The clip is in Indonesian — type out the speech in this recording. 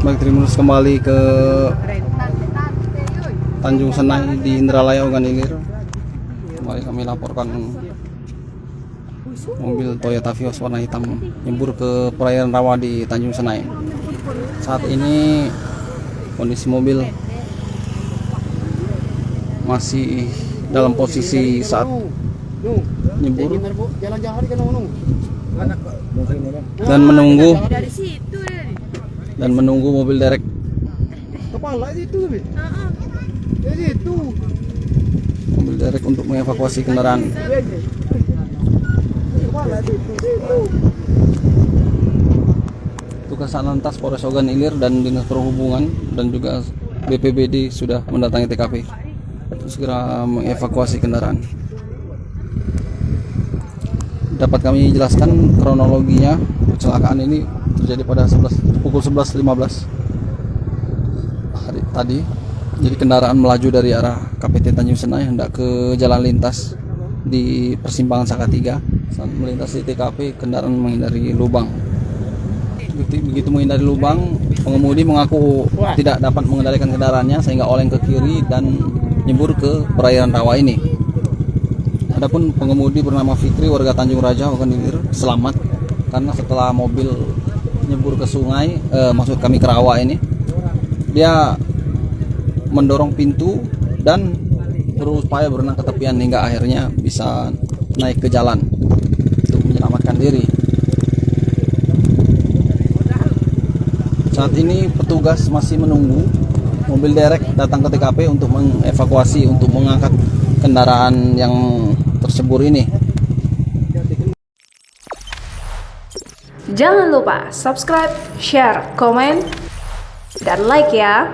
Baik, terima kasih kembali ke Tanjung Senai di Indralaya Ogan Ilir. Kembali kami laporkan mobil Toyota Vios warna hitam nyebur ke perairan rawa di Tanjung Senai. Saat ini kondisi mobil masih dalam posisi saat nyebur dan menunggu mobil derek. Mobil derek untuk mengevakuasi kendaraan. Tugas Lantas Polres Ogan Ilir dan Dinas Perhubungan dan juga BPBD sudah mendatangi TKP untuk segera mengevakuasi kendaraan. Dapat kami jelaskan kronologinya, kecelakaan ini terjadi pada pukul 11.15 hari tadi. Jadi kendaraan melaju dari arah KPT Tanjung Senai hendak ke jalan lintas di persimpangan Salatiga. Saat melintas di TKP, kendaraan menghindari lubang. Begitu menghindari lubang, pengemudi mengaku tidak dapat mengendalikan kendaraannya sehingga oleng ke kiri dan nyebur ke perairan rawa ini. Adapun pengemudi bernama Fikri, warga Tanjung Raja, Ogan Ilir, selamat karena setelah mobil nyebur ke sungai, maksud kami ke rawa ini, dia mendorong pintu dan berupaya berenang ke tepian hingga akhirnya bisa naik ke jalan untuk menyelamatkan diri. Saat ini petugas masih menunggu mobil derek datang ke TKP untuk mengevakuasi, untuk mengangkat kendaraan yang tersebur ini. Jangan lupa subscribe, share, komen, dan like ya.